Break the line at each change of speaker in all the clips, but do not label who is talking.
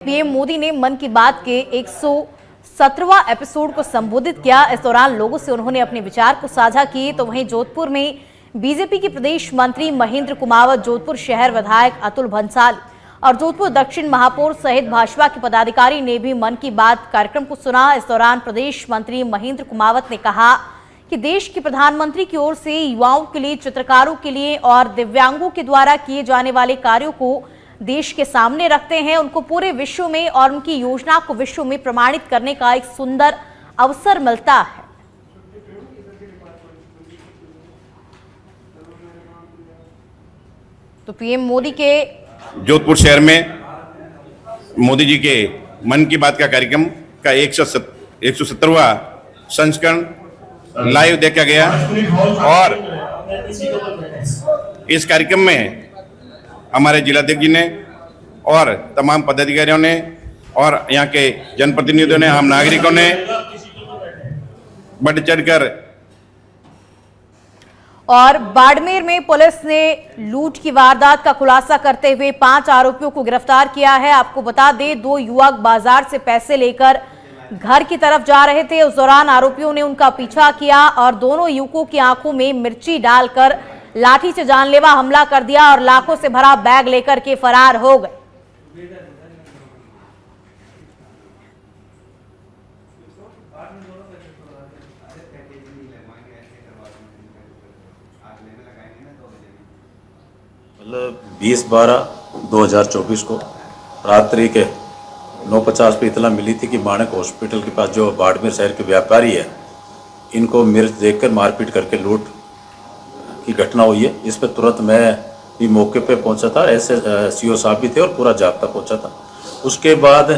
PM Modi ने मन की बात के 117वां एपिसोड को संबोधित किया। इस दौरान लोगों से उन्होंने अपने विचार को साझा किए। तो वहीं जोधपुर में बीजेपी के प्रदेश मंत्री महेंद्र कुमावत, जोधपुर शहर विधायक अतुल भंसाली और जोधपुर दक्षिण महापौर सहित भाजपा के पदाधिकारी ने भी मन की बात कार्यक्रम को सुना। इस दौरान प्रदेश मंत्री महेंद्र कुमावत ने कहा कि देश के प्रधानमंत्री की ओर से युवाओं के लिए, चित्रकारों के लिए और दिव्यांगों के द्वारा किए जाने वाले कार्यों को देश के सामने रखते हैं। उनको पूरे विश्व में और उनकी योजना को विश्व में प्रमाणित करने का एक सुंदर अवसर मिलता है। तो पीएम मोदी के
जोधपुर शहर में मोदी जी के मन की बात का कार्यक्रम का 117वां संस्करण लाइव देखा गया और इस कार्यक्रम में हमारे जिलाध्यक्ष जी ने और तमाम पदाधिकारियों ने और यहाँ के जनप्रतिनिधियों ने, आम नागरिकों ने बढ़ चढ़कर।
और बाड़मेर में पुलिस ने लूट की वारदात का खुलासा करते हुए 5 आरोपियों को गिरफ्तार किया है। आपको बता दें, 2 युवक बाजार से पैसे लेकर घर की तरफ जा रहे थे। उस दौरान आरोपियों ने उनका पीछा किया और दोनों युवकों की आंखों में मिर्ची डालकर लाठी से जानलेवा हमला कर दिया और लाखों से भरा बैग लेकर के फरार हो गए।
मतलब 20/12/2024 को रात्रि के 9:50 पे इतला मिली थी कि माणक हॉस्पिटल के पास जो बाड़मेर शहर के व्यापारी है, इनको मिर्च देकर मारपीट करके लूट की घटना हुई है। इस पर तुरंत मैं भी मौके पे पहुंचा था, ऐसे सीओ साहब भी थे और पूरा जाब्ता पहुंचा था। उसके बाद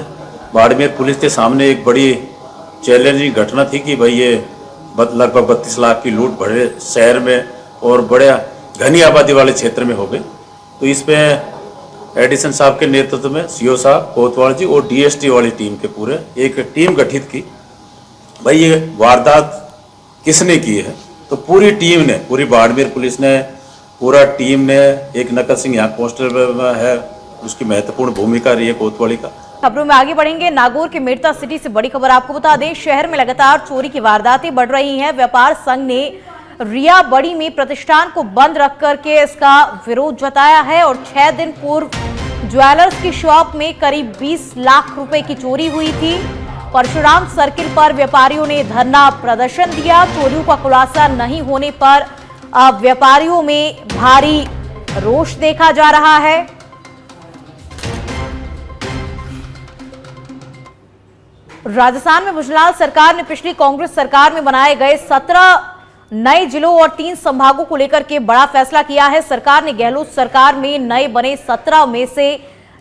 बाड़मेर पुलिस के सामने एक बड़ी चैलेंजिंग घटना थी कि भाई ये लगभग 32 लाख की लूट बड़े शहर में और बड़े घनी आबादी वाले क्षेत्र में हो गई। तो इस पे एडिसन साहब के नेतृत्व में सीओ साहब, कोतवाल जी और डीएसटी वाली टीम के पूरे एक टीम गठित की। भाई ये वारदात किसने की है, तो पूरी टीम ने, पूरी बाड़मेर पुलिस ने, पूरा टीम ने, एक नकल सिंह यहाँ कांस्टेबल में है, उसकी महत्वपूर्ण भूमिका रही है कोतवाली का।
खबरों में आगे बढ़ेंगे। नागौर के मेड़ता सिटी से बड़ी खबर आपको बता दें, शहर में लगातार चोरी की वारदातें बढ़ रही हैं। व्यापार संघ ने रिया बड़ी में प्रतिष्ठान को बंद रख करके इसका विरोध जताया है और 6 दिन पूर्व ज्वेलर्स की शॉप में करीब 20 लाख रुपए की चोरी हुई थी। परशुराम सर्किल पर व्यापारियों ने धरना प्रदर्शन दिया। चोरियों का खुलासा नहीं होने पर व्यापारियों में भारी रोष देखा जा रहा है। राजस्थान में भुजलाल सरकार ने पिछली कांग्रेस सरकार में बनाए गए 17 नए जिलों और 3 संभागों को लेकर के बड़ा फैसला किया है। सरकार ने गहलोत सरकार में नए बने 17 में से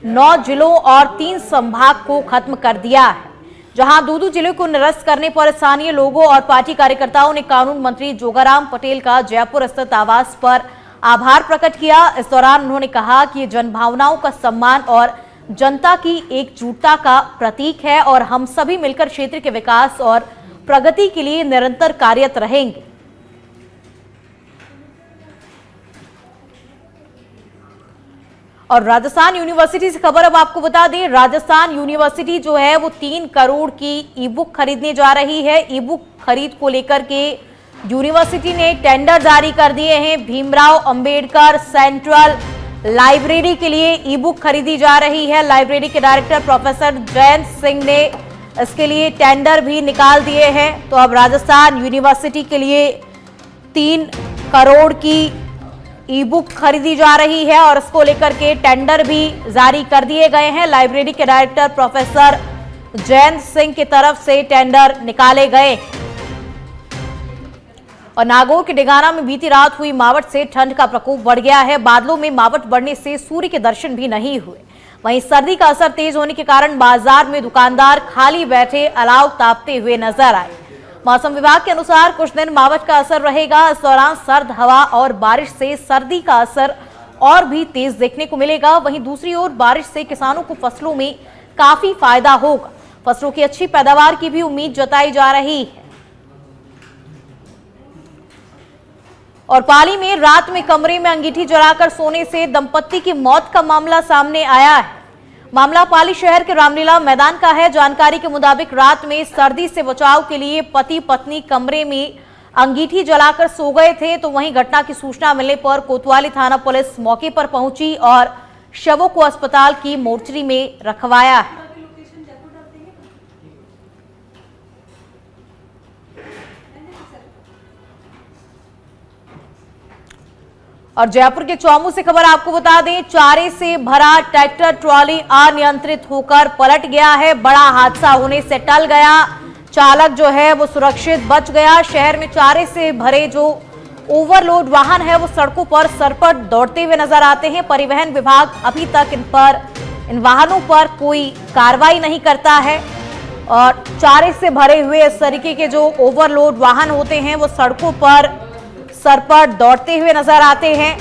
9 जिलों और 3 संभाग को खत्म कर दिया है, जहां 2 जिलों को निरस्त करने पर स्थानीय लोगों और पार्टी कार्यकर्ताओं ने कानून मंत्री जोगाराम पटेल का जयपुर स्थित आवास पर आभार प्रकट किया। इस दौरान उन्होंने कहा कि ये जनभावनाओं का सम्मान और जनता की एकजुटता का प्रतीक है और हम सभी मिलकर क्षेत्र के विकास और प्रगति के लिए निरंतर कार्यरत रहेंगे। और राजस्थान यूनिवर्सिटी से खबर अब आपको बता दें, राजस्थान यूनिवर्सिटी जो है वो 3 करोड़ की ई बुक खरीदने जा रही है। ई बुक खरीद को लेकर के यूनिवर्सिटी ने टेंडर जारी कर दिए हैं। भीमराव अंबेडकर सेंट्रल लाइब्रेरी के लिए ई बुक खरीदी जा रही है। लाइब्रेरी के डायरेक्टर प्रोफेसर जयंत सिंह ने इसके लिए टेंडर भी निकाल दिए हैं। तो अब राजस्थान यूनिवर्सिटी के लिए 3 करोड़ की ई बुक खरीदी जा रही है और इसको लेकर के टेंडर भी जारी कर दिए गए हैं। लाइब्रेरी के डायरेक्टर प्रोफेसर जयंत सिंह की तरफ से टेंडर निकाले गए। और नागौर के डिगाना में बीती रात हुई मावठ से ठंड का प्रकोप बढ़ गया है। बादलों में मावठ बढ़ने से सूर्य के दर्शन भी नहीं हुए। वहीं सर्दी का असर तेज होने के कारण बाजार में दुकानदार खाली बैठे अलाव तापते हुए नजर आए। मौसम विभाग के अनुसार कुछ दिन मावठ का असर रहेगा। इस दौरान सर्द हवा और बारिश से सर्दी का असर और भी तेज देखने को मिलेगा। वहीं दूसरी ओर बारिश से किसानों को फसलों में काफी फायदा होगा। फसलों की अच्छी पैदावार की भी उम्मीद जताई जा रही है। और पाली में रात में कमरे में अंगीठी जलाकर सोने से दंपत्ति की मौत का मामला सामने आया है। मामला पाली शहर के रामलीला मैदान का है। जानकारी के मुताबिक रात में सर्दी से बचाव के लिए पति पत्नी कमरे में अंगीठी जलाकर सो गए थे, तो वहीं घटना की सूचना मिलने पर कोतवाली थाना पुलिस मौके पर पहुंची और शवों को अस्पताल की मोर्चरी में रखवाया है। और जयपुर के चौमू से खबर आपको बता दें, चारे से भरा ट्रैक्टर ट्रॉली अनियंत्रित होकर पलट गया है। बड़ा हादसा होने से टल गया, चालक जो है वो सुरक्षित बच गया। शहर में चारे से भरे जो ओवरलोड वाहन है वो सड़कों पर सरपट दौड़ते हुए नजर आते हैं। परिवहन विभाग अभी तक इन वाहनों पर कोई कार्रवाई नहीं करता है और चारे से भरे हुए इस तरीके के जो ओवरलोड वाहन होते हैं वो सड़कों पर सरपट दौड़ते हुए नजर आते हैं।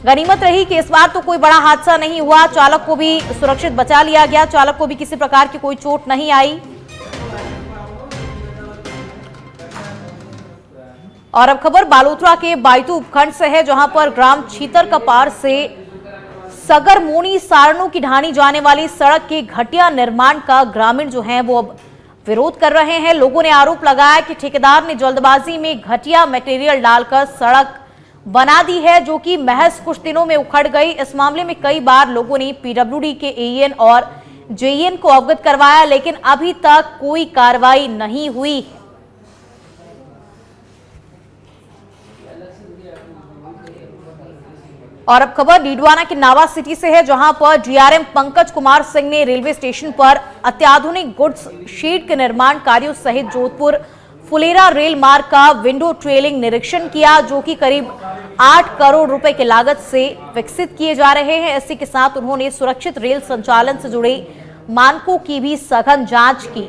गनीमत रही कि इस बार तो कोई बड़ा हादसा नहीं हुआ, चालक को भी सुरक्षित बचा लिया गया, चालक को भी किसी प्रकार की कोई चोट नहीं आई। और अब खबर बालोतरा के बायतू उपखंड से है, जहां पर ग्राम छीतर कपार से सगर मोनी सारणू की ढाणी जाने वाली सड़क के घटिया निर्माण का ग्रामीण जो है वो अब विरोध कर रहे हैं। लोगों ने आरोप लगाया कि ठेकेदार ने जल्दबाजी में घटिया मटेरियल डालकर सड़क बना दी है, जो कि महज कुछ दिनों में उखड़ गई। इस मामले में कई बार लोगों ने पीडब्ल्यूडी के एईएन और जेईएन को अवगत करवाया, लेकिन अभी तक कोई कार्रवाई नहीं हुई है। और अब खबर डीडवाना के नावा सिटी से है, जहां पर डीआरएम पंकज कुमार सिंह ने रेलवे स्टेशन पर अत्याधुनिक गुड्स शेड के निर्माण कार्यों सहित जोधपुर फुलेरा रेल मार्ग का विंडो ट्रेलिंग निरीक्षण किया, जो कि करीब 8 करोड़ रुपए की लागत से विकसित किए जा रहे हैं। इसी के साथ उन्होंने सुरक्षित रेल संचालन से जुड़े मानकों की भी सघन जांच की।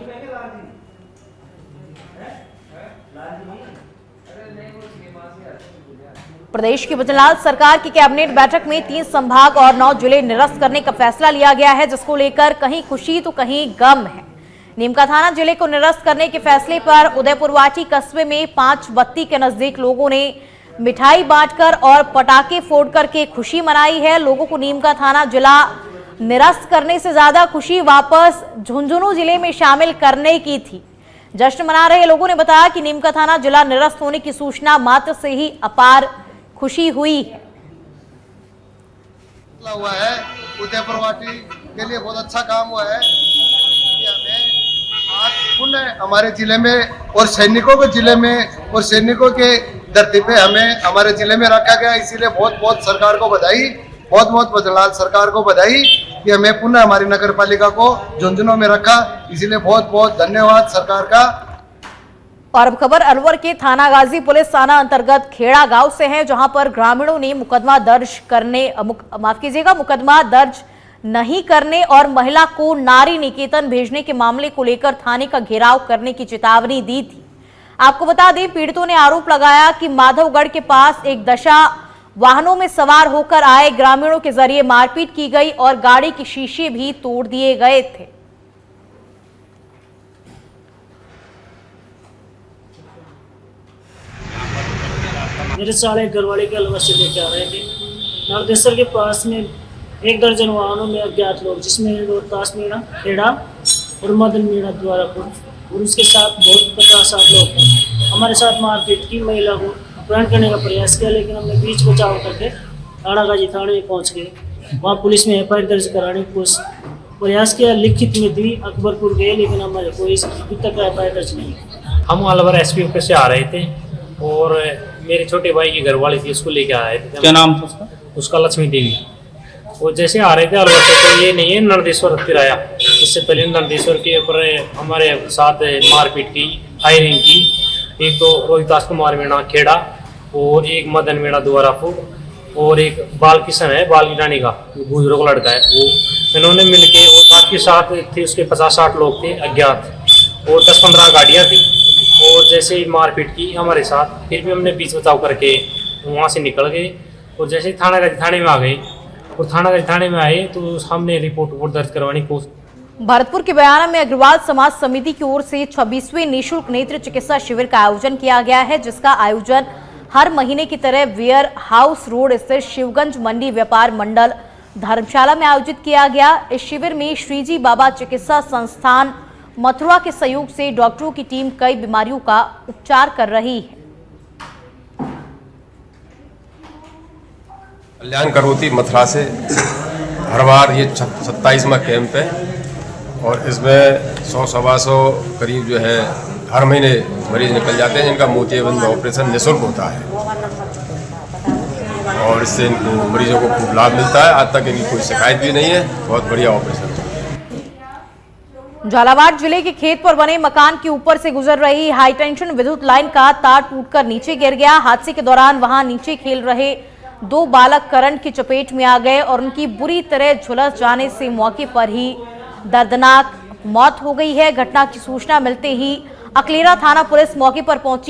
प्रदेश की बजरंग सरकार की कैबिनेट बैठक में 3 संभाग और 9 जिले निरस्त करने का फैसला लिया गया है, जिसको लेकर कहीं खुशी तो कहीं गम है। नीमका थाना जिले को निरस्त करने के फैसले पर उदयपुर वाटी कस्बे में 5 बत्ती के नजदीक लोगों ने मिठाई बांटकर और पटाखे फोड़कर के खुशी मनाई है। लोगों को नीमका थाना जिला निरस्त करने से ज्यादा खुशी वापस झुंझुनू जिले में शामिल करने की थी। जश्न मना रहे लोगों ने बताया कि नीमका थाना जिला निरस्त होने की सूचना मात्र से ही अपार खुशी हुई है।
हुआ है उदयपुर वाटी के लिए बहुत अच्छा काम हुआ है कि हमें आज पुनः हमारे जिले में और सैनिकों के जिले में और सैनिकों के धरती पे हमें हमारे जिले में रखा गया। इसीलिए बहुत बहुत सरकार को बधाई, बहुत बहुत बजरंग सरकार को बधाई कि हमें पुनः हमारी नगर पालिका को झुंझुनू में रखा। इसीलिए बहुत बहुत धन्यवाद सरकार का।
और अब खबर अलवर के थाना गाजी पुलिस थाना अंतर्गत खेड़ा गांव से है, जहां पर ग्रामीणों ने मुकदमा दर्ज नहीं करने और महिला को नारी निकेतन भेजने के मामले को लेकर थाने का घेराव करने की चेतावनी दी थी। आपको बता दें, पीड़ितों ने आरोप लगाया कि माधवगढ़ के पास एक दशा वाहनों में सवार होकर आए ग्रामीणों के जरिए मारपीट की गई और गाड़ी के शीशे भी तोड़ दिए गए थे।
मेरे साले घरवाले के अलवर से लेके आ रहे थे। नारदेसर के पास में 1 दर्जन वाहनों में अज्ञात लोग, जिसमें रोहतास मीणा, खेड़ा और मदन मीणा द्वारापुर और उसके साथ बहुत 50-60 लोग थे। हमारे साथ मारपीट की, महिला को अपहरण करने का प्रयास किया, लेकिन हमने बीच बचाव करके थाना गाजी थाने में पहुँच गए। वहाँ पुलिस में FIR दर्ज कराने को प्रयास किया, लिखित में दी, अकबरपुर गए, लेकिन हमारे कोई अभी तक FIR दर्ज नहीं।
हम अलवर SP ऑफिस से आ रहे थे और मेरे छोटे भाई की घरवाली थी, उसको लेके आ रहे थे।
क्या नाम था
उसका लक्ष्मी देवी। वो जैसे आ रहे थे अलवर से, तो ये नहीं है नरदेश्वर फिर आया। इससे पहले नरदेश्वर के ऊपर हमारे साथ मारपीट की, फायरिंग की। एक तो रोहितास कुमार मीणा खेड़ा और एक मदन मीणा द्वारापुर और एक बाल किशन है, बाल की रानी का बुजुर्ग लड़का है, वो इन्होंने मिलके और बाकी साथ थे उसके 50-60 लोग थे अज्ञात और 10-15 गाड़ियाँ थी। और जैसे ही मारपीट की हमारे साथ, फिर भी हमने बीच बचाव करके वहाँ से निकल गए और जैसे ही थाने में आ गए और थाने में आए तो हमने रिपोर्ट दर्ज करवाने को।
भरतपुर के बयाना में अग्रवाल समाज समिति की ओर से 26वें निःशुल्क नेत्र चिकित्सा शिविर का आयोजन किया गया है, जिसका आयोजन हर महीने की तरह वेयर हाउस रोड स्थित शिवगंज मंडी व्यापार मंडल धर्मशाला में आयोजित किया गया। इस शिविर में श्रीजी बाबा चिकित्सा संस्थान मथुरा के सहयोग से डॉक्टरों की टीम कई बीमारियों का उपचार कर रही है।
कल्याण करोति मथुरा से हर बार ये 27वां कैंप है और इसमें 100-125 करीब जो है हर महीने मरीज निकल जाते हैं जिनका मोतियाबिंद ऑपरेशन निःशुल्क होता है और इससे इनको मरीजों को खूब लाभ मिलता है। आज तक इनकी कोई शिकायत भी नहीं है। बहुत बढ़िया ऑपरेशन है।
झालावाड़ जिले के खेत पर बने मकान के ऊपर से गुजर रही हाईटेंशन विद्युत लाइन का तार टूटकर नीचे गिर गया। हादसे के दौरान वहां नीचे खेल रहे 2 बालक करंट की चपेट में आ गए और उनकी बुरी तरह झुलस जाने से मौके पर ही दर्दनाक मौत हो गई है। घटना की सूचना मिलते ही अकलेरा थाना पुलिस मौके पर पहुंची।